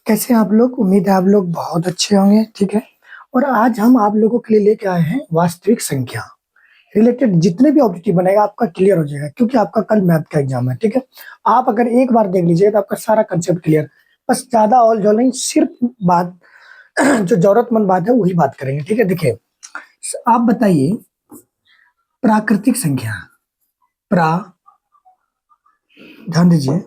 कैसे हैं आप लोग? उम्मीद है आप लोग बहुत अच्छे होंगे, ठीक है। और आज हम आप लोगों के लिए लेके आए हैं वास्तविक संख्या रिलेटेड जितने भी ऑब्जेक्टिव बनेगा आपका क्लियर हो जाएगा, क्योंकि आपका कल मैथ का एग्जाम है, ठीक है। आप अगर एक बार देख लीजिए तो आपका सारा कंसेप्ट क्लियर। बस ज्यादा ऑल जो नहीं, सिर्फ बात जो जरूरतमंद बात है वही बात करेंगे, ठीक है। देखिए, आप बताइए प्राकृतिक संख्या, प्रा ध्यान दीजिए,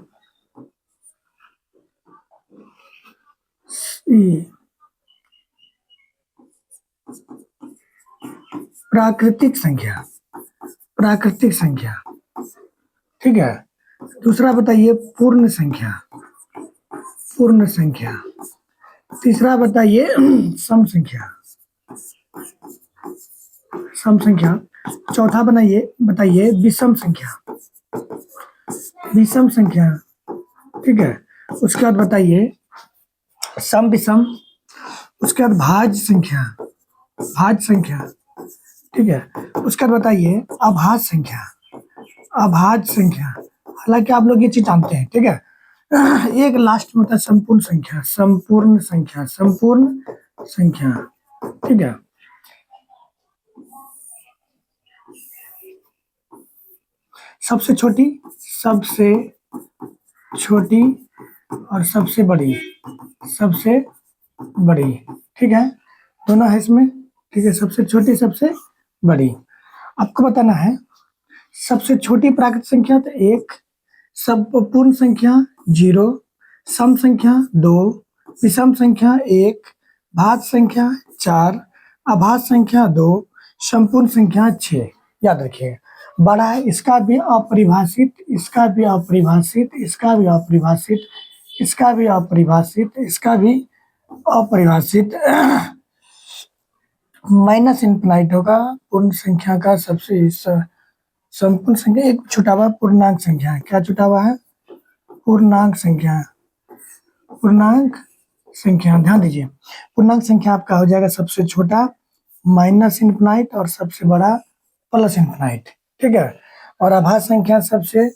प्राकृतिक संख्या, प्राकृतिक संख्या, ठीक है। दूसरा बताइए पूर्ण संख्या, पूर्ण संख्या। तीसरा बताइए सम संख्या, सम संख्या। चौथा बनाइए बताइए विषम संख्या, विषम संख्या, ठीक है। उसके बाद बताइए सम विषम। उसके बाद भाज्य संख्या, भाज्य संख्या, ठीक है। उसके बाद बताइए अभाज्य संख्या, अभाज्य संख्या। हालांकि आप लोग ये चीज जानते हैं, ठीक है। एक लास्ट में होता है संपूर्ण संख्या, संपूर्ण संख्या, संपूर्ण संख्या, ठीक है। सबसे छोटी, सबसे छोटी और सबसे बड़ी, सबसे बड़ी, ठीक है। दोनों है इसमें, ठीक है। सबसे छोटी, सबसे बड़ी। आपको बताना है सबसे छोटी प्राकृतिक संख्या तो 1, सब पूर्ण संख्या 0, सम संख्या 2, विषम संख्या 1, भाज्य संख्या 4, अभाज्य संख्या 2, संपूर्ण संख्या 6। याद रखिएगा, बड़ा है इसका भी अपरिभाषित, इसका भी अपरिभाषित, इसका भी अपरिभाषित, इसका भी अपरिभाषित, इसका भी अपरिभाषित। माइनस इनफिनाइट होगा पूर्ण संख्या का सबसे संपूर्ण संख्या। एक छुटा हुआ पूर्णांक संख्या है। क्या छुटा हुआ है? पूर्णांक संख्या, पूर्णांक संख्या। ध्यान दीजिए, पूर्णांक संख्या आपका हो जाएगा सबसे छोटा माइनस इनफिनाइट और सबसे बड़ा प्लस इनफिनाइट, ठीक है। और अभाज्य संख्या सबसे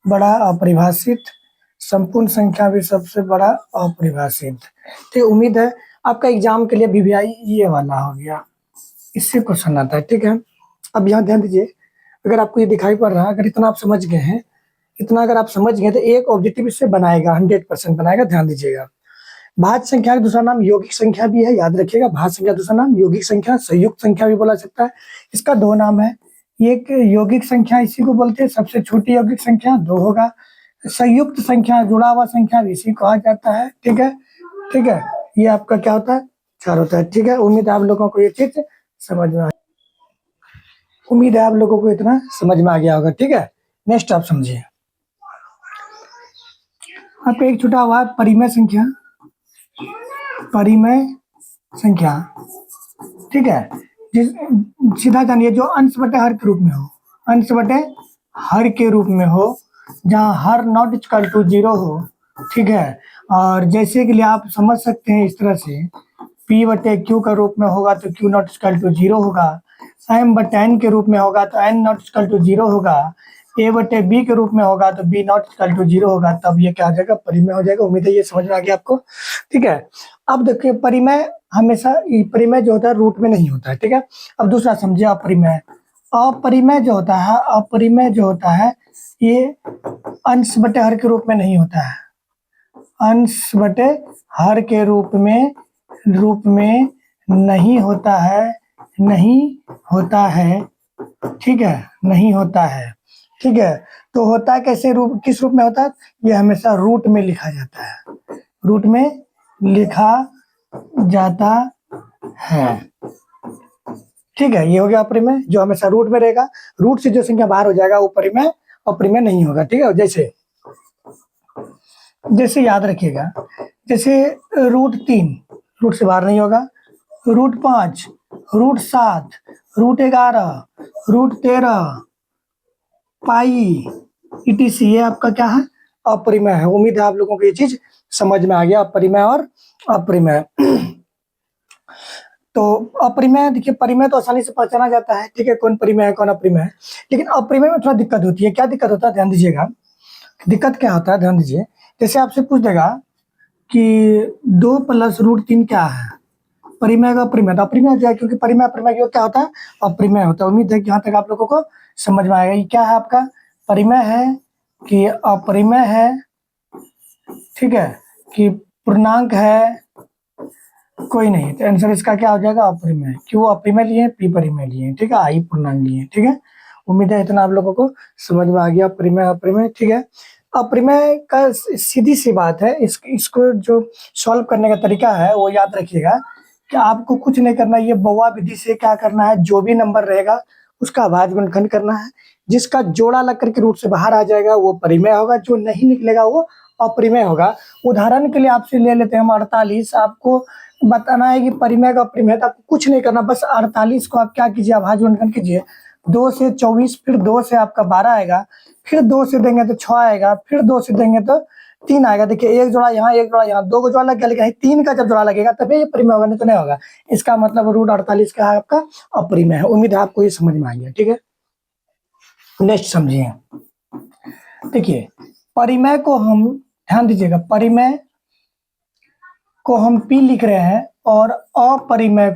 बड़ा अपरिभाषित, संपूर्ण संख्या भी सबसे बड़ा अपरिभाषित। तो उम्मीद है आपका एग्जाम के लिए VVI ये वाला हो गया, इससे क्वेश्चन आता है, ठीक है। अब यहाँ ध्यान दीजिए, अगर आपको ये दिखाई पड़ रहा है, अगर इतना आप समझ गए हैं, इतना अगर आप समझ गए तो एक ऑब्जेक्टिव इससे बनाएगा, 100% बनाएगा। ध्यान दीजिएगा, भाज्य संख्या का दूसरा नाम यौगिक संख्या भी है, याद रखिएगा। भाज्य संख्या दूसरा नाम यौगिक संख्या, संयुक्त संख्या भी बोला सकता है। इसका दो नाम है, एक यौगिक संख्या इसी को बोलते हैं, सबसे छोटी यौगिक संख्या 2 होगा। संयुक्त संख्या, जुड़ा हुआ संख्या भी इसी कहा जाता है, ठीक है, ठीक है। ये आपका क्या होता है? 4 होता है, ठीक है। उम्मीद है आप लोगों को ये चीज समझ में उम्मीद है आप लोगों को इतना समझ में आ गया होगा, ठीक है। नेक्स्ट आप समझिए, आपका एक छुटा हुआ परिमेय संख्या, परिमेय संख्या, ठीक है। जिस सीधा जानिए, जो अंश बटे हर के रूप में हो, अंश बटे हर के रूप में हो, जहाँ हर नॉट इक्वल टू 0 हो, ठीक है। और जैसे के लिए आप समझ सकते हैं इस तरह से, P बटे Q का रूप में होगा तो Q नॉट इक्वल टू 0 होगा, M बटे N के रूप में होगा तो N नॉट इक्वल टू 0 होगा, A बटे B के रूप में होगा तो B नॉट इक्वल टू 0 होगा। तब ये क्या हो जाएगा? परिमेय हो जाएगा। उम्मीद है ये समझ में आ गया आपको, ठीक है। अब देखिए, परिमेय हमेशा, परिमेय जो होता है रूट में नहीं होता है, ठीक है। अब दूसरा समझिए अपरिमेय। अपरिमेय जो होता है, अपरिमेय जो होता है, ये अंश बटे हर के रूप में नहीं होता है, अंश बटे हर के रूप में नहीं होता है, नहीं होता है, ठीक है, नहीं होता है, ठीक है। तो होता है कैसे रूप, किस रूप में होता है? ये हमेशा रूट में लिखा जाता है, रूट में लिखा जाता है, ठीक है। ये हो गया अपरिमेय, जो हमेशा रूट में रहेगा। रूट से जो संख्या बाहर हो जाएगा वो परिमेय, अपरिमेय नहीं होगा, ठीक है। जैसे जैसे याद रखिएगा, जैसे √3 रूट से बाहर नहीं होगा, √5, √7, √11, √13, पाई, ETC, ये आपका क्या है? अपरिमेय है। उम्मीद है आप लोगों को ये चीज समझ में आ गया, अपरिमेय और अपरिमेय। तो अपरिमेय, देखिए परिमेय तो आसानी से पहचाना जाता है, ठीक है, कौन परिमेय है कौन अपरिमेय है। लेकिन अपरिमेय में थोड़ा दिक्कत होती है। क्या दिक्कत होता है? ध्यान दीजिएगा, दिक्कत क्या होता है, ध्यान दीजिए। जैसे आपसे पूछ देगा कि 2 + √3 क्या है, परिमेय का अपरिमेय, तो अपरिमेय हो जाएगा, क्योंकि परिमेय अपरिमेय का योग क्या होता है, अपरिमेय होता है। उम्मीद है कि यहाँ तक आप लोगों को समझ में आएगा। ये क्या है आपका, परिमेय है कि अपरिमेय है, ठीक है, कि पूर्णांक है, कोई नहीं, तो आंसर इसका क्या हो जाएगा, अपरिमेय। क्यों अपरिमेय लिए, पी परिमेय लिए, ठीक है, आई पूर्णांक लिए, ठीक है। उम्मीद है इतना आप लोगों को समझ में आ गया, परिमेय अपरिमेय, ठीक है। अपरिमेय का सीधी सी बात है, इसको जो सॉल्व करने का तरीका है वो याद रखिएगा कि आपको कुछ नहीं करना, ये बौआ विधि से क्या करना है, जो भी नंबर रहेगा उसका भाज्य गुणनखंड करना है, जिसका जोड़ा लग करके रूट से बाहर आ जाएगा वो परिमेय होगा, जो नहीं निकलेगा वो अपरिमेय होगा। उदाहरण के लिए आपसे ले लेते हैं हम 48, आपको बताना है कि परिमेय का अपरिमेय, तो आपको कुछ नहीं करना, बस 48 को आप क्या कीजिए, अभाज्य गुणनखंड कीजिए। 2 से 24, फिर 2 से आपका 12 आएगा, फिर 2 से देंगे तो 6 आएगा, फिर 2 से देंगे तो 3 आएगा। देखिए एक जोड़ा यहाँ, एक जोड़ा यहाँ, 2 का जोड़ा लग गया, लेकिन 3 का जब जोड़ा लगेगा तभी ये परिमेय होगा, नहीं तो नहीं होगा। इसका मतलब √48 का है आपका अपरिमेय है। उम्मीद है आपको ये समझ में आ गया, ठीक है। नेक्स्ट समझिए, देखिए परिमेय को हम, ध्यान दीजिएगा, परिमेय को हम P लिख रहे हैं और अपरिमेय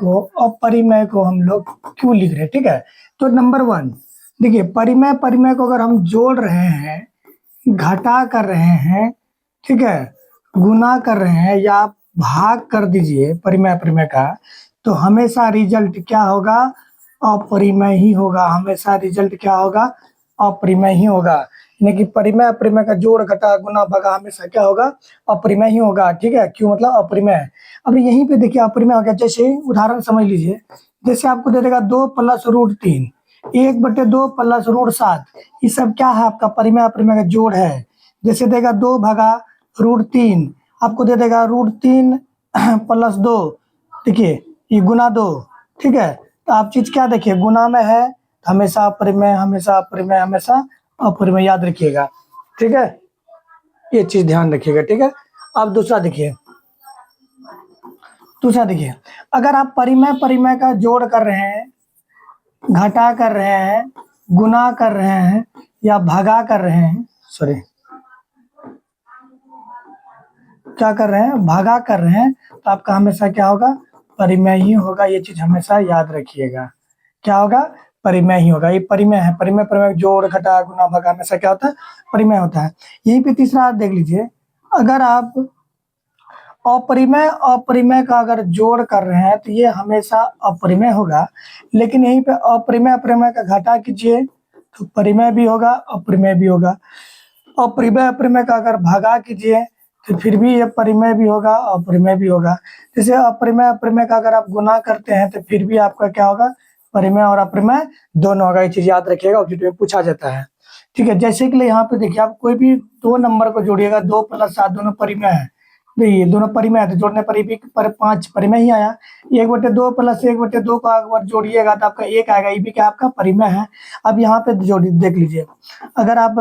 को हम लोग Q लिख रहे हैं, ठीक है। तो नंबर 1 देखिए, परिमेय को अगर हम जोड़ रहे हैं, घटा कर रहे हैं, ठीक है, गुना कर रहे हैं या भाग कर दीजिए परिमेय अपरिमेय का, तो हमेशा रिजल्ट क्या होगा, अपरिमेय ही होगा। हमेशा रिजल्ट क्या होगा, अपरिमेय ही होगा। यानी कि परिमेय अपरिमेय का जोड़ घटा गुना भागा हमेशा क्या होगा, अपरिमेय ही होगा, ठीक है। क्यों, मतलब अपरिमेय है। अब यहीं पे देखिए अपरिमेय हो गया। जैसे उदाहरण समझ लीजिए, जैसे आपको दे देगा 2 + √3, 1/2 + √7, ये सब क्या है, आपका परिमेय अपरिमेय का जोड़ है। जैसे देगा 2 भागा √3, आपको दे देगा √3 + 2, देखिए ये गुना 2, ठीक है। तो आप चीज क्या देखिए, गुना में है तो हमेशा अपरिमेय, हमेशा अपरिमेय, हमेशा अपरिमेय, याद रखिएगा, ठीक है। ये चीज ध्यान रखिएगा, ठीक है। अब दूसरा देखिए, अगर आप परिमेय परिमेय का जोड़ कर रहे हैं, घटा कर रहे हैं, गुना कर रहे हैं या भागा कर रहे हैं, सॉरी क्या कर रहे हैं, भागा कर रहे हैं, तो आपका हमेशा क्या होगा, परिमेय ही होगा। ये चीज हमेशा याद रखिएगा, क्या होगा, परिमेय ही होगा। ये परिमेय है, परिमेय परिमेय जोड़ घटा गुना भागा हमेशा क्या होता है, परिमेय होता है। यहीं पे तीसरा आप देख लीजिए, अगर आप अपरिमेय अपरिमेय का अगर जोड़ कर रहे हैं तो ये हमेशा अपरिमेय होगा, लेकिन यहीं पे अपरिमेय अपरिमेय का घटा कीजिए तो परिमेय भी होगा, अपरिमेय भी होगा। अपरिमेय अपरिमेय का अगर भागा कीजिए तो फिर भी ये परिमेय भी होगा, अपरिमेय भी होगा। जैसे अपरिमेय अपरिमेय का अगर आप गुना करते हैं तो फिर भी आपका क्या होगा, परिमेय और अपरिमेय दोनों होगा। ये चीज याद रखिएगा, ऑब्जेक्टिव में पूछा जाता है, ठीक है। जैसे कि यहाँ पे देखिए, आप कोई भी 2 नंबर को जोड़िएगा, 2 + 7 दोनों परिमेय है, देखिए दोनों परिमेय है, तो जोड़ने पर भी पर 5 परिमेय ही आया। 1/2 + 1/2 को अगर जोड़िएगा तो आपका 1 आएगा, ये भी क्या आपका परिमेय है। अब यहाँ पे जोड़ी देख लीजिए, अगर आप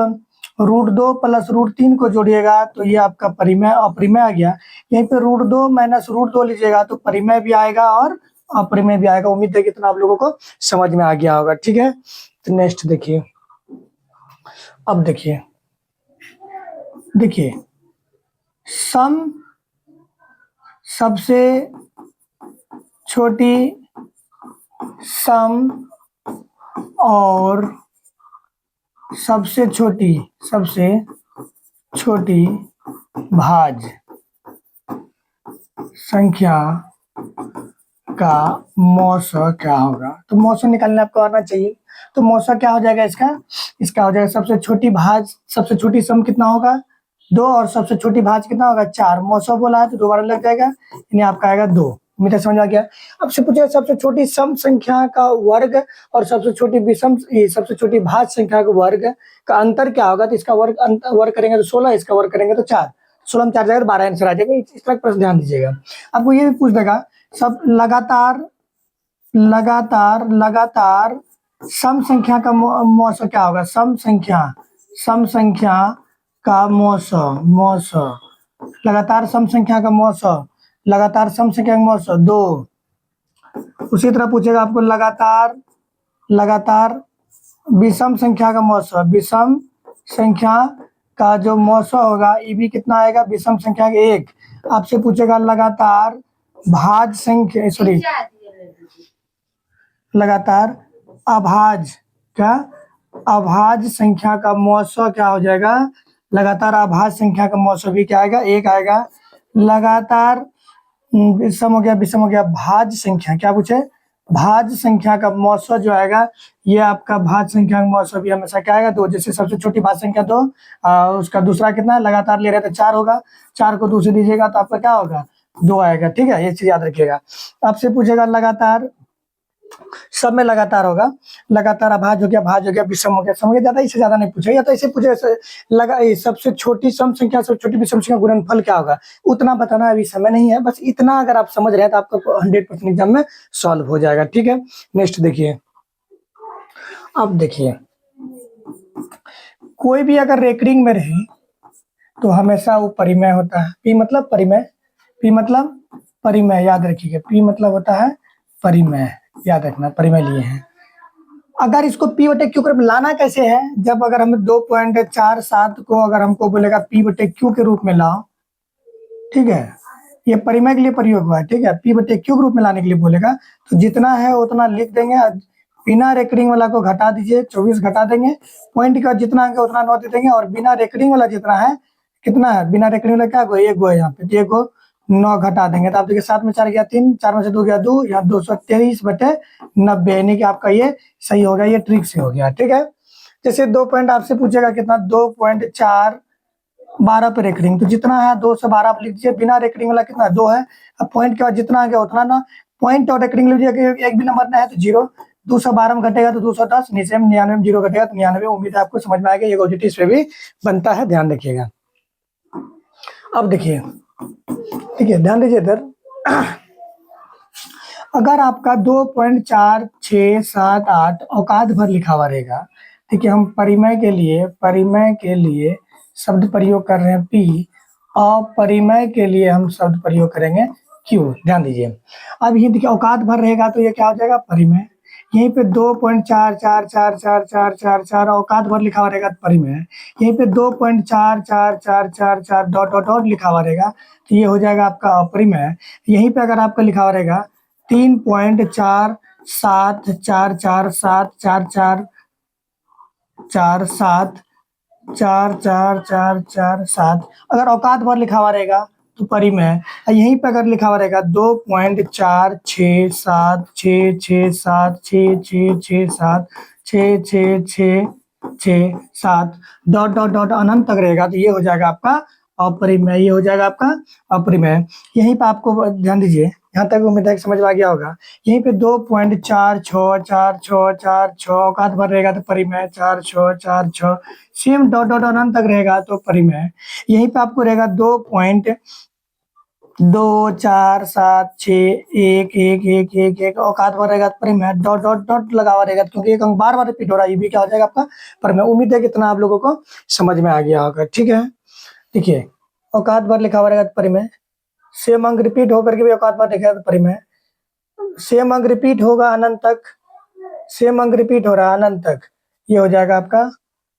√2 + √3 को जोड़िएगा तो ये आपका परिमेय अपरिमेय आ गया। यहीं पे √2 - √2 लीजिएगा तो परिमेय भी आएगा और अपरिमेय भी आएगा। उम्मीद है कि इतना आप लोगों को समझ में आ गया होगा, ठीक है। तो नेक्स्ट देखिए, अब देखिए सम सबसे छोटी सम और सबसे छोटी भाज्य संख्या का मौसा क्या होगा। तो मौसा निकालने आपको आना चाहिए। तो मौसा क्या हो जाएगा इसका हो जाएगा सबसे छोटी सम कितना होगा, 2, और सबसे छोटी भाज्य कितना होगा, 4। मौसा बोला है तो दोबारा लग जाएगा, यानी आपका आएगा 2। मुझे समझ आ गया। अब से पूछे सबसे छोटी सम संख्या का वर्ग और सबसे छोटी भाज्य संख्या का वर्ग का अंतर क्या होगा। तो इसका वर्ग करेंगे तो 16, इसका वर्ग करेंगे तो 4, 16 में 4 जाएगा 12 आंसर आ जाएगा। इस तरह प्रश्न ध्यान दीजिएगा। आपको ये भी पूछ देगा, सब लगातार सम संख्या का मौसा क्या होगा, सम संख्या का मौसा लगातार सम संख्या का मौसा 2। उसी तरह पूछेगा आपको लगातार विषम संख्या का मौसा का जो मौसा होगा ई भी कितना आएगा, विषम संख्या के 1। आपसे पूछेगा लगातार भाज्य संख्या, सॉरी लगातार अभाज्य, क्या अभाज्य संख्या का मौसा क्या हो जाएगा, लगातार अभाज्य संख्या का मौसा भी क्या आएगा, 1 आएगा। लगातार विषम हो गया भाज्य संख्या, क्या पूछे, भाज्य संख्या का मौसा जो आएगा, ये आपका भाज्य संख्या का मौसा भी हमेशा क्या आएगा, 2। जैसे सबसे छोटी भाज्य संख्या 2, उसका दूसरा कितना है, लगातार ले रहे तो 4 होगा, 4 को 2 से दीजिएगा तो आपका क्या होगा, 2 आएगा। ठीक है, ये चीज याद रखिएगा। आपसे पूछेगा लगातार, सब में लगातार होगा, लगातार अभाज्य हो गया, भाज्य हो गया, विषम हो गया, समझ गए, ज्यादा इससे ज्यादा नहीं पूछेगा। या तो ऐसे पूछे लगा सबसे छोटी सम संख्या सबसे छोटी विषम संख्या गुणनफल क्या होगा, उतना बताना अभी समय नहीं है, बस इतना अगर आप समझ रहे हैं तो आपका 100% एग्जाम में सॉल्व हो जाएगा। ठीक है, नेक्स्ट देखिए। अब देखिए, कोई भी अगर रेकरिंग में रहे तो हमेशा वो परिमेय होता है। पी मतलब परिमेय, पी मतलब परिमेय, याद रखिएगा, पी मतलब होता है परिमेय, याद रखना, परिमेय लिए हैं। अगर इसको पी बटे क्यू के रूप में लाना कैसे है, जब अगर हमें 2.47 को अगर हमको बोलेगा पी बटे क्यू के रूप में लाओ, ठीक है, ये परिमेय के लिए प्रयोग हुआ है। ठीक है, पी बटे क्यू के रूप में लाने के लिए बोलेगा तो जितना है उतना लिख देंगे, बिना रेकरिंग वाला को घटा दीजिए, 24 घटा देंगे, पॉइंट का जितना है उतना 9 दे देंगे, और बिना रेकरिंग वाला जितना है, कितना है बिना रेकरिंग वाला, क्या एक गो है यहाँ पे, एक गो 9 घटा देंगे तो आप देखिए 7 में 4 गया 3, 4 में से 2 गया 2, यहाँ 223/90, यानी कि आपका ये सही हो गया, ये ट्रिक से हो गया। ठीक है, जैसे 2 पॉइंट आपसे पूछेगा कितना, 2.412 पे रेकरिंग, तो जितना है 2 से 12 लिख दीजिए, बिना रेकरिंग वाला कितना 2 है, अब पॉइंट के बाद जितना आ गया उतना ना, पॉइंट और रेकरिंग लीजिए, एक भी नंबर ना है तो 0, 212 में घटेगा तो 210, नीचे में 99 में 0 घटेगा तो 99। उम्मीद है आपको समझ में आएगा, ये क्वांटिटी पे भी बनता है, ध्यान रखिएगा। अब देखिए, ठीक है, ध्यान दीजिए इधर, अगर आपका 2.4678 औकात भर लिखा हुआ रहेगा, ठीक है, हम परिमेय के लिए शब्द प्रयोग कर रहे हैं पी, और परिमेय के लिए हम शब्द प्रयोग करेंगे क्यू। ध्यान दीजिए, अब ये देखिए औकात भर रहेगा तो ये क्या हो जाएगा, परिमेय। यहीं पे 2.444444 औकात भर लिखा हुआ रहेगा तो परिमेय। यहीं पे 2.444444 डॉट डॉट डॉट लिखा हुआ रहेगा तो ये हो जाएगा आपका अपरिमेय। यहीं पे अगर आपका लिखा हुआ रहेगा 3.47444447 अगर औकात भर लिखा हुआ रहेगा तो परिमेय। यहीं पे अगर लिखा हुआ रहेगा 2.4676676667 डॉट डॉट डॉट अनंत तक रहेगा तो ये हो जाएगा आपका अपरिमेय, ये हो जाएगा आपका अपरिमेय। यहीं पे आपको ध्यान दीजिए, यहाँ तक उम्मीद है समझ में आ गया होगा। यहीं पे 2.464646 औकात भर रहेगा तो परिमेय, 4646 सेम डॉट डॉट अनंत तक रहेगा तो परिमेय। यहीं पे आपको रहेगा 2.247611111 औकात भर रहेगा तो परिमेय, डॉट डॉट डॉट लगा हुआ रहेगा क्योंकि एक अंक बार बार रिपीट हो रहा है, ये भी क्या हो जाएगा आपका परिमेय। उम्मीद है कि इतना आप लोगों को समझ में आ गया होगा। ठीक है, देखिए औकात भर लिखा हुआ रहेगा तो परिमेय, सेम अंक रिपीट होकर के भी औकात भर लिखा है तो परिमेय, सेम अंक रिपीट होगा अनंत तक, सेम अंक रिपीट हो रहा है अनंत तक, ये हो जाएगा आपका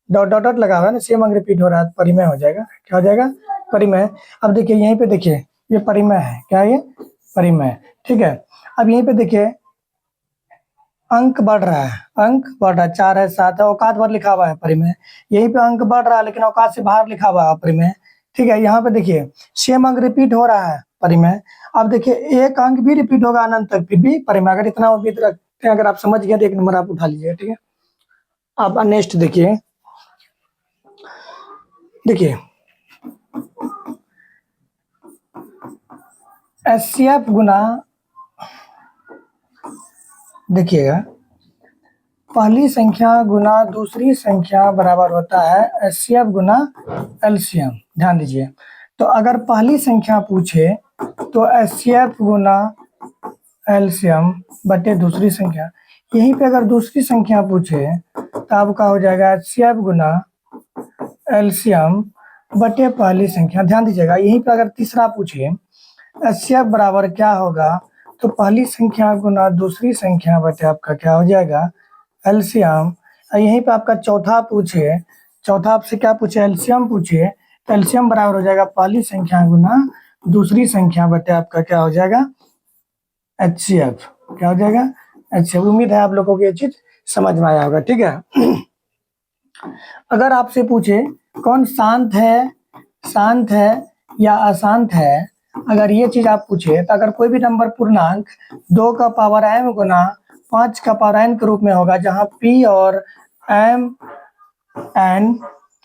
डॉट डॉट डॉट लगा हुआ है ना, सेम अंक रिपीट हो रहा है तो परिमेय हो जाएगा, क्या हो जाएगा, परिमेय। अब देखिए यहीं पे देखिए ये परिमेय है, क्या है ये परिमेय। ठीक है, अब यहीं पे देखिए अंक बढ़ रहा है, अंक बढ़ रहा है, 4 है 7 है, औकात भर लिखा हुआ है परिमेय। यहीं पे अंक बढ़ रहा है लेकिन औकात से बाहर लिखा हुआ है परिमेय। ठीक है, यहाँ पे देखिए सेम अंक रिपीट हो रहा है परिमेय। अब देखिए एक अंक भी रिपीट होगा अनंत तक फिर भी परिमेय। अगर इतना उम्मीद रखते हैं, अगर आप समझ गए तो 1 नंबर आप उठा लीजिए। ठीक है, अब नेक्स्ट देखिए, देखिए HCF गुना, देखिएगा पहली संख्या गुना दूसरी संख्या बराबर होता है HCF गुना LCM। ध्यान दीजिए, तो अगर पहली संख्या पूछे तो HCF गुना LCM बटे दूसरी संख्या। यहीं पे अगर दूसरी संख्या पूछे तो आपका हो जाएगा HCF गुना LCM बटे पहली संख्या। ध्यान दीजिएगा, यहीं पे अगर तीसरा पूछे HCF बराबर क्या होगा, तो पहली संख्या गुना दूसरी संख्या बटे आपका क्या हो जाएगा LCM। यहीं पे आपका चौथा पूछे चौथा आपसे क्या पूछे, एलसीएम पूछे, तो एलसीएम बराबर हो जाएगा पहली संख्या गुना दूसरी संख्या बटे आपका क्या हो जाएगा, एचसीएफ। क्या हो जाएगा, एचसीएफ। उम्मीद है आप लोगों को ये चीज समझ में आया होगा। ठीक है। अगर आपसे पूछे कौन शांत है या अशांत है, अगर ये चीज आप पूछे, तो अगर कोई भी नंबर पूर्णांक 2 का पावर m गुना 5 का पावर n के रूप में होगा, जहां p और m n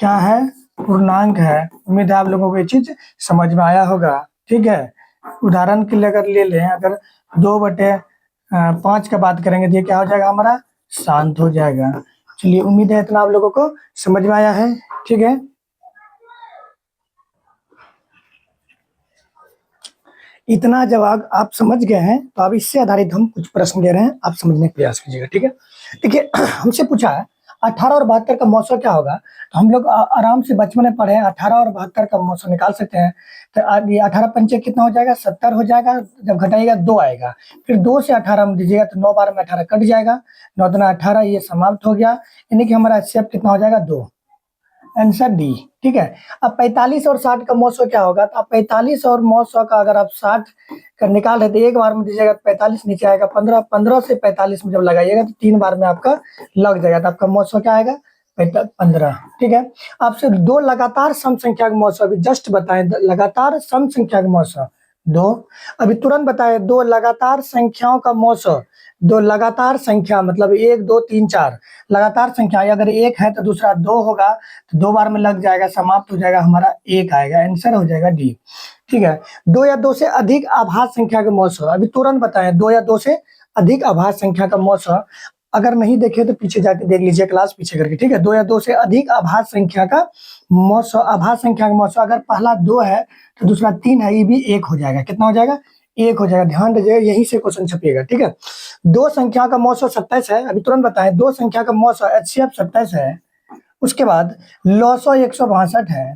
क्या है, पूर्णांक है। उम्मीद है आप लोगों को ये चीज समझ में आया होगा। ठीक है। उदाहरण के लिए अगर ले लें, अगर 2/5 का बात करेंगे तो ये क्या हो जाएगा हमारा, शांत हो जाएगा। चलिए, उम्मीद है इतना आप लोगों को समझ में आया है। ठीक है। इतना जवाब आप समझ गए हैं, तो अब इससे आधारित हम कुछ प्रश्न दे रहे हैं, आप समझने का प्रयास कीजिएगा। ठीक है। देखिए, हमसे पूछा है 18 और 72 का मौसा क्या होगा, तो हम लोग आराम से बचपन में पढ़े हैं, 18 और 72 का मौसा निकाल सकते हैं। तो ये 18 पंचे कितना हो जाएगा, 70 हो जाएगा। जब घटाइएगा 2 आएगा, फिर 2 से 18 में दीजिएगा तो 9 बार में 18 कट जाएगा, 9 दूना 18, ये समाप्त हो गया। यानी कि हमारा एचसीएफ कितना हो जाएगा, 2। Answer D. ठीक है। अब 45 और 60 का मौसम क्या होगा, तो अब 45 और मौसम का अगर आप 60 का निकाल रहे तो एक बार में दीजिएगा 45 नीचे आएगा 15, 15 से 45 में जब लगाइएगा तो 3 बार में आपका लग जाएगा, तो आपका मौसम क्या आएगा, 15। ठीक है। आपसे दो लगातार सम संख्या का मौसम अभी जस्ट बताएं, लगातार सम संख्या का मौसम 2। अभी तुरंत बताएं, दो लगातार संख्याओं का मौसम, दो लगातार संख्या मतलब 1 2 3 4 लगातार संख्या, अगर एक है तो दूसरा 2 होगा, तो 2 बार में लग जाएगा, समाप्त हो जाएगा, हमारा 1 आएगा। आंसर हो जाएगा डी। ठीक है। 2 या 2 से अधिक आभाज्य संख्या का मौसम, अभी तुरंत बताएं, 2 या 2 से अधिक आभाज्य संख्या का मौसम, अगर नहीं देखे तो पीछे जाके देख लीजिए, क्लास पीछे करके। ठीक है। 2 या 2 से अधिक आभाज्य संख्या का मौसम, आभाज्य संख्या का मौसम, अगर पहला 2 है तो दूसरा 3 है, ये भी 1 हो जाएगा। कितना हो जाएगा, 1 हो जाएगा। ध्यान दीजिएगा, यहीं से क्वेश्चन छपिएगा। ठीक है। दो संख्या का मौसम 27 है, अभी तुरंत बताएं, दो संख्या का मौसम एचसीएफ 27 है, उसके बाद लॉसो 162 है।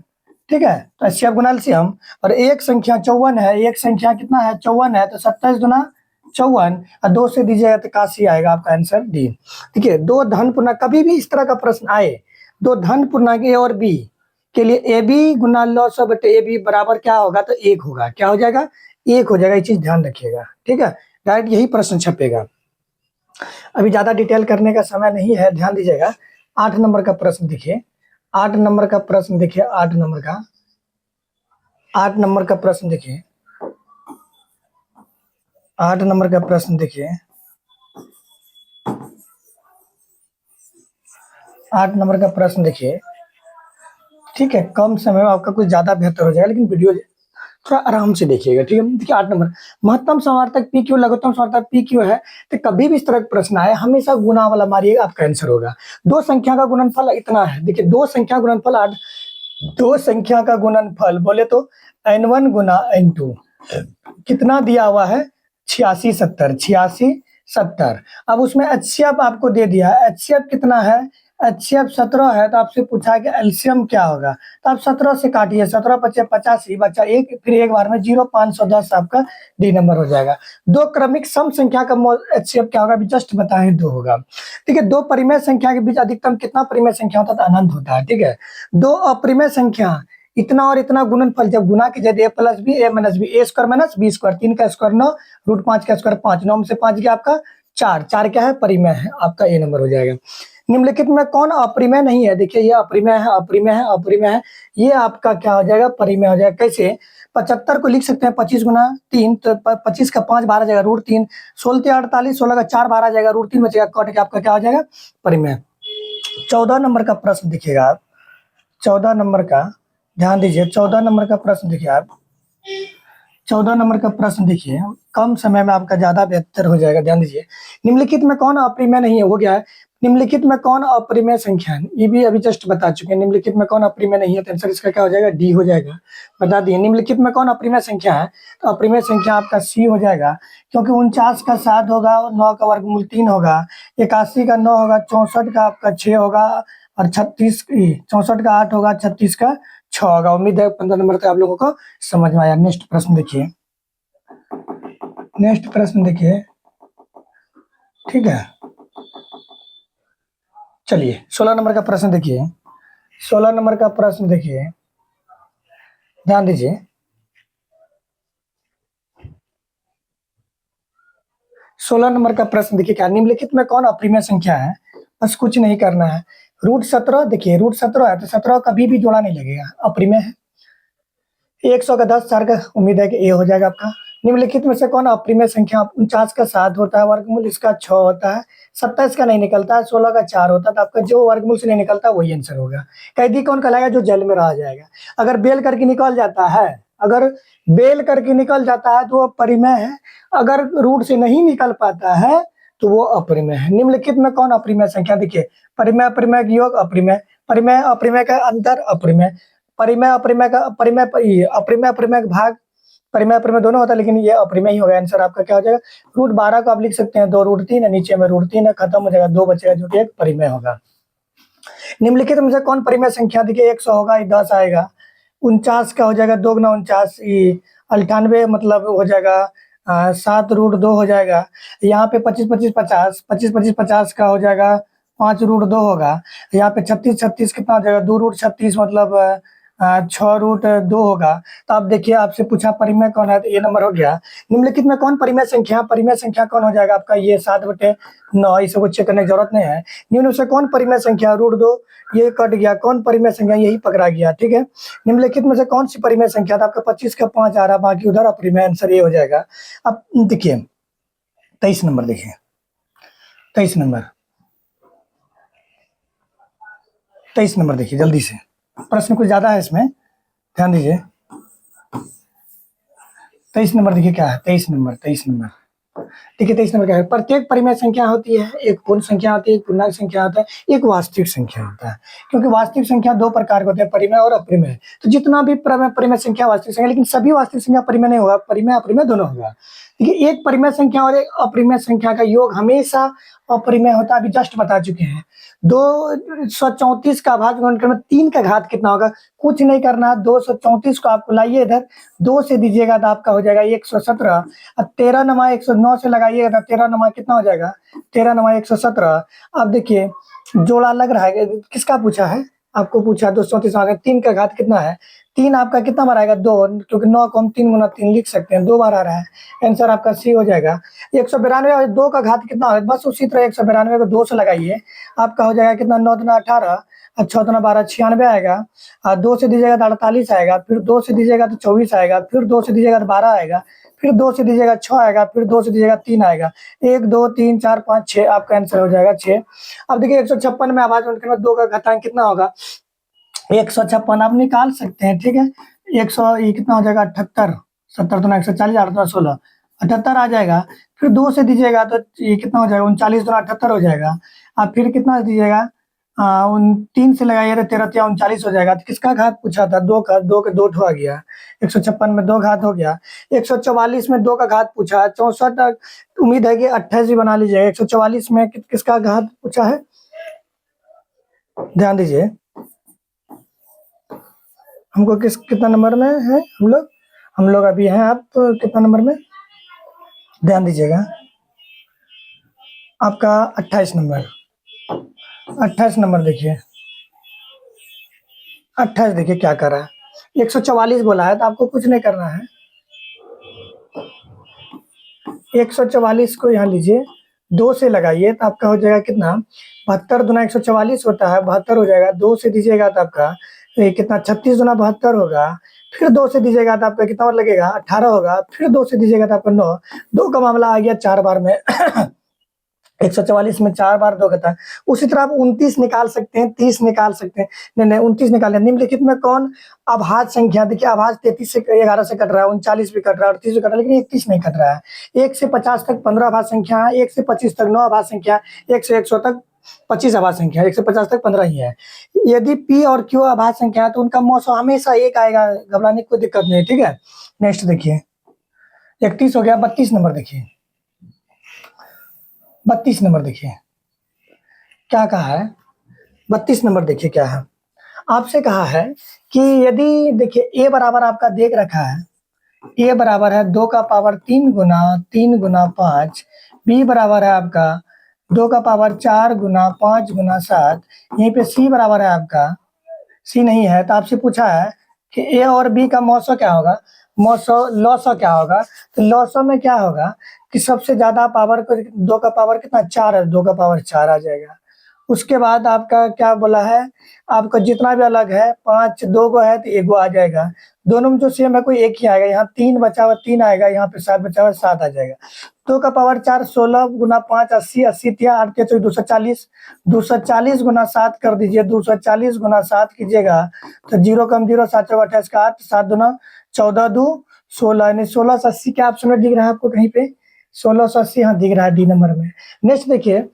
ठीक है। तो एचसीएफ गुना एलसीएम, और एक संख्या 54 है, एक संख्या कितना है, 54 है, तो 27 गुना 54 और 2 से दीजिएगा तो 81 आएगा, आपका आंसर डी। देखिए, दो धन पूर्णांक, कभी भी इस तरह का प्रश्न आए, दो धन पूर्णांक ए और बी के लिए ए बी गुना लॉसो बटे ए बी बराबर क्या होगा, तो 1 होगा। क्या हो जाएगा, 1 हो जाएगा। ये चीज ध्यान रखिएगा। ठीक है। डायरेक्ट यही प्रश्न छपेगा। अभी ज्यादा डिटेल करने का समय नहीं है, ध्यान दीजिएगा। 8 नंबर का प्रश्न देखिए, 8 नंबर का प्रश्न देखिए, 8 नंबर का, 8 नंबर का प्रश्न देखिए, 8 नंबर का प्रश्न देखिए, 8 नंबर का प्रश्न देखिए। ठीक है। कम समय में आपका कुछ ज्यादा बेहतर हो जाएगा, लेकिन वीडियो थोड़ा आराम से देखिएगा। ठीक है। देखिए 8 नंबर, महत्तम समावर्तक पी क्यू, लघुत्तम समावर्तक पी क्यू है, तो कभी भी इस तरह का प्रश्न आए हमेशा गुना वाला मारिएगा, आपका आंसर होगा। दो संख्या का गुणनफल इतना है, देखिए दो संख्या गुणनफल 8, दो संख्या का गुणनफल बोले तो n1 गुना n2 कितना दिया हुआ है, 86 70, 86 70। अब उसमें एचसीएफ आपको दे दिया है, एचसीएफ कितना है, एचसीएफ 17 है, तो आपसे पूछा है कि एलसीएम क्या होगा, तो आप 17 से काटिए, 17 बचे 85 बचा एक, फिर एक बार में 0, 510 आपका डी नंबर हो जाएगा। दो क्रमिक सम संख्या का एचसीएफ क्या होगा, अभी जस्ट बताएं, 2 होगा। ठीक है। दो परिमेय संख्या के बीच अधिकतम कितना परिमेय संख्या होता है, तो अनंत होता है। ठीक है। दो अपरिमेय संख्या, इतना और इतना गुणनफल जब गुना कीजिए, ए प्लस बी ए माइनस बी, ए स्क्वायर माइनस बी स्क्वायर, 3 का स्क्वायर 9, रूट 5 का स्क्वायर 5, 9 में से 5 गया आपका 4, 4 क्या है, परिमेय है, आपका ए नंबर हो जाएगा। निम्नलिखित में कौन अपरिमेय नहीं है, देखिए ये अपरिमेय है, अपरिमेय है, अपरिमेय है, ये आपका क्या हो जाएगा, परिमेय हो जाएगा। कैसे, 75 को लिख सकते हैं 25 गुना 3, तो 25 का 5 बार आ जाएगा रूट 3, 16 के 48, 16 का 4 बार आ जाएगा रूट 3 बचेगा, कट के आपका क्या हो जाएगा, परिमेय। 14 नंबर का प्रश्न देखिएगा आप, 14 नंबर का ध्यान दीजिए, 14 नंबर का प्रश्न देखिए आप, 14 नंबर का प्रश्न देखिए, कम समय में आपका ज्यादा बेहतर हो जाएगा। ध्यान दीजिए, निम्नलिखित में कौन अपरिमेय नहीं है, हो गया है। निम्नलिखित में कौन अपरिमेय संख्या है, ये भी अभी जस्ट बता चुके हैं। निम्नलिखित में कौन अपरिमेय नहीं है, तो आंसर इसका क्या हो जाएगा, डी हो जाएगा। बता दिए। निम्नलिखित में कौन अपरिमेय संख्या है, तो अपरिमेय संख्या आपका सी हो जाएगा, क्योंकि 49 का 7 होगा, 9 का वर्गमूल 3 होगा, 81 का 9 होगा, 64 का आपका 6 होगा, और 36, 64 का 8 होगा, 36 का 6 होगा। उम्मीद है 15 नंबर तक आप लोगों को समझ में आया। नेक्स्ट प्रश्न देखिए, नेक्स्ट प्रश्न देखिए। ठीक है। चलिए 16 नंबर का प्रश्न देखिए, 16 नंबर का प्रश्न देखिए, ध्यान दीजिए। 16 नंबर का प्रश्न देखिए क्या, निम्नलिखित में कौन अप्रिमेय संख्या है? बस कुछ नहीं करना है। रूट 17 देखिए, रूट 17 है तो 17 कभी भी जोड़ा नहीं लगेगा, अप्रिमेय है। 100 का 10, 4 का उम्मीद है कि ए हो जाएगा आपका। निम्नलिखित में से कौन अप्रिमेय संख्या? 49 का 7 होता है वर्गमूल, इसका 6 होता है, 27 का नहीं निकलता है, 16 का 4 होता है, तो आपका जो वर्गमूल से नहीं निकलता वही आंसर होगा। कैदी कौन कहलाएगा? जो जेल में रह जाएगा। अगर बेल करके निकल जाता है, अगर बेल करके निकल जाता है तो वो परिमेय है, अगर रूट से नहीं निकल पाता है तो वो अपरिमेय है। निम्नलिखित में कौन अप्रिमेय संख्या? देखिए, परिमेय अप्रिमेय का योग अप्रिमेय, परिमेय अप्रिमेय का अंतर अप्रिमेय, परिमेय अप्रिमेय का परिमेय अप्रिमेय अप्रिमेय का भाग, परिमेय अप्रिमेय दोनों होता है, लेकिन ये अप्रिमेय ही होगा। आंसर आपका क्या हो जाएगा? रूट 12 को आप लिख सकते हैं 2 रूट 3 है, नीचे में रूट 3 है, खत्म हो जाएगा, 2 बचेगा जो कि एक परिमेय होगा। निम्नलिखित में से कौन परिमेय संख्या? देखिए 100 होगा, 10 आएगा, 49 का हो जाएगा 2 गुना 49, 98 मतलब हो जाएगा 7 रूट 2 हो जाएगा। यहाँ पे 25 25 50, 25 25 50 का हो जाएगा 5 रूट 2 होगा। यहाँ पे 36 36 कितना हो जाएगा? 2 रूट 36 मतलब 6 रूट 2 होगा। तो आप देखिए, आपसे पूछा परिमेय कौन है, तो ये नंबर हो गया। निम्नलिखित में कौन परिमेय संख्या? परिमेय संख्या कौन हो जाएगा आपका? ये 7/9, इसे कुछ चेक करने की जरूरत नहीं है। निम्न से कौन परिमेय संख्या? रूट 2, ये कट गया, कौन परिमेय संख्या? यही पकड़ा गया, ठीक है। निम्नलिखित में से कौन सी परिमेय संख्या था? आपका 25 का 5 आ रहा, बाकी उधर अपरिमेय, आंसर ये हो जाएगा। अब देखिए 23 नंबर, देखिए 23 नंबर, 23 नंबर देखिए जल्दी से, प्रश्न कुछ ज्यादा है इसमें, ध्यान दीजिए। 23 नंबर देखिए क्या है, 23 नंबर, 23 नंबर देखिए, 23 नंबर क्या है? प्रत्येक परिमेय संख्या होती है, एक पूर्ण संख्या होती है, एक पूर्णांक संख्या होता है, एक वास्तविक संख्या होता है। क्योंकि वास्तविक संख्या 2 प्रकार के होते हैं, परिमेय और अपरिमेय। तो जितना भी परिमेय संख्या वास्तविक संख्या, लेकिन सभी वास्तविक संख्या परिमेय नहीं होगा, परिमेय अपरिमेय दोनों होगा। देखिए, एक परिमेय संख्या और एक अपरिमेय संख्या का योग हमेशा अपरिमेय होता है, अभी जस्ट बता चुके हैं। 234 का भाज्य गुणनखंड में 3 का घात कितना होगा? कुछ नहीं करना, 234 को आपको लाइए इधर, 2 से दीजिएगा तो आपका हो जाएगा 117। अब 13 नमा 109 से लगाइएगा तो 13 नमा कितना हो जाएगा? 13 नमा 117। अब देखिए, जोड़ा लग रहा है, किसका पूछा है? आपको पूछा 234 आ गया, 3 का घात कितना है? 3 आपका कितना बार आएगा? 2, क्योंकि 9 को हम 3 गुना 3 लिख सकते हैं, 2 बार आ रहा है, आंसर आपका सी हो जाएगा। 192 और 2 का घात कितना है? बस उसी तरह 192 को 2 से लगाइए, आपका हो जाएगा कितना? 9 दुना 18, 6 दुना 12, 96 आएगा। 2 से दीजिएगा तो 48 आएगा, फिर 2 से दीजिएगा तो 24 आएगा, फिर 2 से दीजिएगा तो 12 आएगा, फिर 2 से दीजिएगा 6 आएगा, फिर 2 से दीजिएगा 3 आएगा। 1 2 3 4 5 6, आपका आंसर हो जाएगा 6। अब देखिए 156 में आवाज गुणनखंड में 2 का घातांक कितना होगा? 156 आप निकाल सकते हैं, ठीक है। 100 ये कितना हो जाएगा? 78, 70 दुना 140, 8 दुना 16, 78 आ जाएगा। फिर 2 से दीजिएगा तो ये कितना हो जाएगा? 39 दुना 78 हो जाएगा। आप फिर कितना दीजिएगा? उन 3 से लगाइए तो 13 या 39 हो जाएगा। तो किसका घात पूछा था? 2 का, 2 के 2 ठो आ गया, 156 में 2 घात हो गया। 144 में 2 का घात पूछा है, 64, उम्मीद है कि 28 ही बना लीजिएगा। 144 में किसका घात पूछा है? ध्यान दीजिए, हमको कितना नंबर में है हम लोग अभी हैं, आप कितना नंबर में? ध्यान दीजिएगा, आपका 28 नंबर, 28 नंबर देखिए, 28 देखिए क्या कर रहा है। 144 बोला है तो आपको कुछ नहीं करना है, 144 को यहाँ लीजिए, 2 से लगाइए तो आपका हो जाएगा कितना? 72 दुना 144 होता है, 72 हो जाएगा। 2 से दीजिएगा तो आपका कितना? 36 दुना 72 होगा। फिर 2 से दीजिएगा तो आपका कितना बार लगेगा? 18 होगा। फिर 2 से दीजिएगा तो आपका 9, 2 का मामला आ गया 4 बार में। 144 में 4 बार 2 होता है। उसी तरह आप 29 निकाल सकते हैं, 30 निकाल सकते हैं, नहीं 29 निकाल। निम्नलिखित में कौन अभाज्य संख्या? देखिए अभाज्य 33 से 11 से कट रहा है, 39 भी कट रहा है, 38 भी कट रहा है, लेकिन 31 नहीं कट रहा है। 1 से 50 तक 15 अभाज्य संख्या है, 1 से 25 तक 9 अभाज्य संख्या, 1 से 100 तक 25 अभाज्य संख्या, 1 से 50 तक 15 ही है। यदि P और Q अभाज्य संख्या है तो उनका मौसम हमेशा एक आएगा, घबराने की कोई दिक्कत नहीं, ठीक है। नेक्स्ट देखिए, 31 हो गया। 32 नंबर देखिए, 32 नंबर देखिए क्या कहा है? 32 नंबर देखिए क्या है, आपसे कहा है कि यदि देखिए ए बराबर आपका देख रखा है, ए बराबर है 2 का पावर 3 गुना 3 गुना 5, बी बराबर है आपका 2 का पावर 4 गुना 5 गुना 7, यहीं पे सी बराबर है आपका सी नहीं है, तो आपसे पूछा है कि ए और बी का मौसो क्या होगा, मौसो लॉसो क्या होगा। तो लॉसो में क्या होगा कि सबसे ज्यादा पावर को, 2 का पावर कितना 4 है, 2 का पावर 4 आ जाएगा। उसके बाद आपका क्या बोला है, आपका जितना भी अलग है 5 2 को है तो 1 गो आ जाएगा। दोनों में जो सेम है कोई एक ही आएगा, यहाँ 3 बचा हुआ 3 आएगा, यहाँ पे 7 बचा हुआ 7 आ जाएगा। 2 का पावर 4 16 गुना 5 80, 80 तिया 8 के 240, 240 गुना 7 कर दीजिए, 240 गुना 7 कीजिएगा तो 0 कम 0 7 चौक 28 का 8, 7 दूना 14 2 16, यानी 1680 क्या ऑप्शन में दिख रहा है आपको कहीं पे, 1680 यहाँ दिख रहा है डी नंबर में। नेक्स्ट देखिए,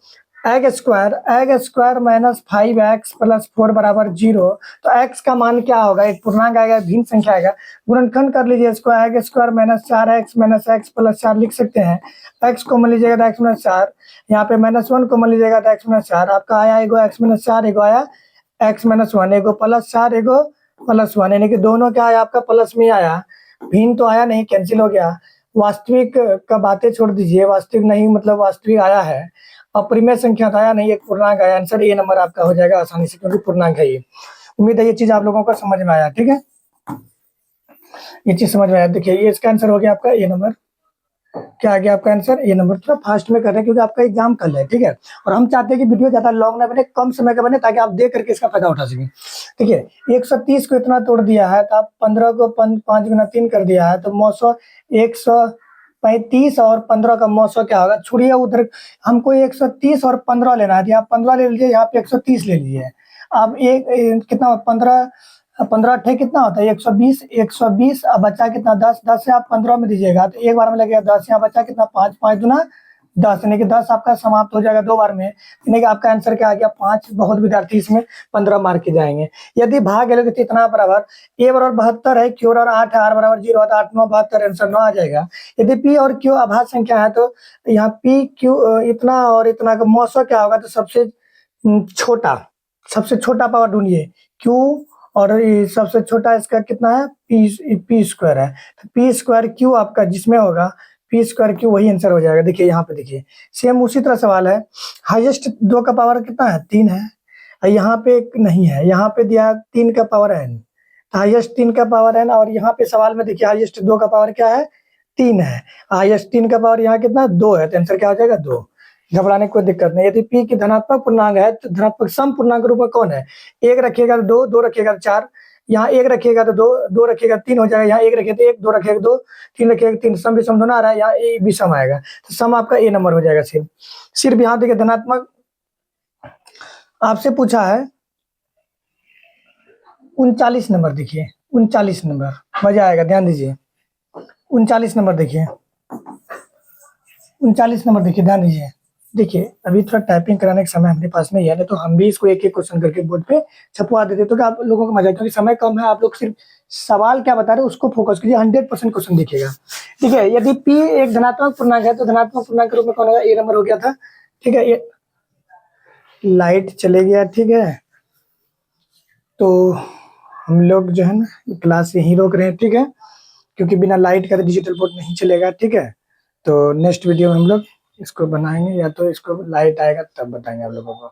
egg square minus 5x plus 4 बराबर 0। तो x का मान क्या होगा, एक पूर्णांक आएगा, भिन्न संख्या आएगा, गुणनखंड कर लीजिए इसको, egg square minus 4x minus x plus 4 लिख सकते हैं। x को मान लीजिएगा तो x माइनस 4, यहाँ पे -1 को मान लीजिएगा तो x माइनस 4, आपका आया एगो x माइनस 4, एगो आया x माइनस 1, एगो प्लस 4 एगो प्लस 1, यानी कि दोनों क्या आया आपका प्लस में आया, भिन्न तो आया नहीं, कैंसिल हो गया। वास्तविक का बातें छोड़ दीजिए, वास्तविक नहीं मतलब वास्तविक आया है, अपरिमेय संख्या आया नहीं, एक पूर्णांक आया, आंसर ए नंबर आपका हो जाएगा आसानी से, क्योंकि पूर्णांक है ये। उम्मीद है ये चीज आप लोगों को समझ में आया, ठीक है, ये चीज समझ में आया। देखिए ये इसका आंसर हो गया आपका ए नंबर, क्या आ गया आपका आंसर ए नंबर। थोड़ा फास्ट में कर रहे हैं क्योंकि आपका एग्जाम कल है, ठीक है, और हम चाहते हैं कि वीडियो ज्यादा लॉन्ग ना बने, कम समय का बने, ताकि आप देख करके इसका फायदा उठा सकें। देखिए 130 को इतना तोड़ दिया है, तो आप 15 को 5 गुना 3 कर दिया है, तो 135 और 15 का मौसो क्या होगा, छोड़िए उधर, हमको 130 और 15 लेना है, आप 15 ले लीजिए, यहाँ पे 130 ले लीजिए। अब कितना 15 15 अट्ठे कितना होता है 120, 120, अब बच्चा कितना 10, 10 से आप 15 में दीजिएगा तो एक बार में लगेगा 10, यहाँ बच्चा कितना 5, 5 दूना 10, यानी कि 10 आपका समाप्त हो जाएगा 2 बार में, यानी कि आपका आंसर क्या आ गया 5। बहुत विद्यार्थी इसमें 15 मार्क के जाएंगे। यदि भाग गए तो इतना बराबर, ए बराबर 72 है, क्यू और 8 है, आर बराबर 0 है, तो 8 9 72, आंसर 9 आ जाएगा। यदि पी और क्यू अभाज्य संख्या है तो यहाँ पी क्यू इतना और इतना का मौसो क्या होगा, तो सबसे छोटा पावर ढूंढिए, क्यू और सबसे छोटा इसका कितना है पी स्क्वायर है, तो पी स्क्वायर क्यू आपका जिसमें होगा पी स्क्वायर क्यू, वही आंसर हो जाएगा। देखिए यहाँ पे देखिए सेम उसी तरह सवाल है, हाईएस्ट 2 का पावर कितना है 3 है, और यहाँ पे नहीं है, यहाँ पे दिया 3 का पावर n, हाईएस्ट 3 का पावर n, और यहाँ पे सवाल में देखिए हाईएस्ट 2 का पावर क्या है 3 है, हाईएस्ट 3 का पावर यहाँ कितना 2 है, तो आंसर क्या हो जाएगा 2। घबराने की कोई दिक्कत नहीं। यदि पी की धनात्मक पूर्णांक है तो धनात्मक सम पूर्णांक रूप में कौन है, 1 रखिएगा तो 2, 2 रखिएगा तो 4, यहाँ 1 रखिएगा तो 2, 2 रखिएगा 3 हो जाएगा, यहाँ 1 रखिएगा तो 1, 2 रखिएगा 2, 3 रखिएगा 3, सम भी सम दोनों आ रहा है, यहाँ ए भी सम आएगा, तो सम आपका ए नंबर हो जाएगा। सिर्फ यहाँ देखिए धनात्मक आपसे पूछा है 39 नंबर, देखिए 39 नंबर मजा आएगा, ध्यान दीजिए 39 नंबर, देखिए 39 नंबर देखिए, ध्यान दीजिए। देखिए अभी थोड़ा टाइपिंग कराने का समय हमारे पास नहीं है, तो हम भी इसको एक एक क्वेश्चन करके बोर्ड पे छपवा देते, तो आप लोगों को मजा, क्योंकि समय कम है, आप लोग सिर्फ सवाल क्या बता रहे हैं उसको फोकस कीजिए, 100% क्वेश्चन देखिएगा। ठीक है, यदि पी एक धनात्मक पूर्णांक है तो धनात्मक पूर्णांक के रूप में कौन होगा, ए नंबर हो गया था। ठीक है, ये लाइट चले गया, ठीक है, तो हम लोग जो है ना क्लास यहीं रोक रहे हैं, ठीक है, क्योंकि बिना लाइट का तो डिजिटल बोर्ड नहीं चलेगा। ठीक है, तो नेक्स्ट वीडियो में हम लोग इसको बनाएंगे, या तो इसको लाइट आएगा तब बताएंगे आप लोगों को।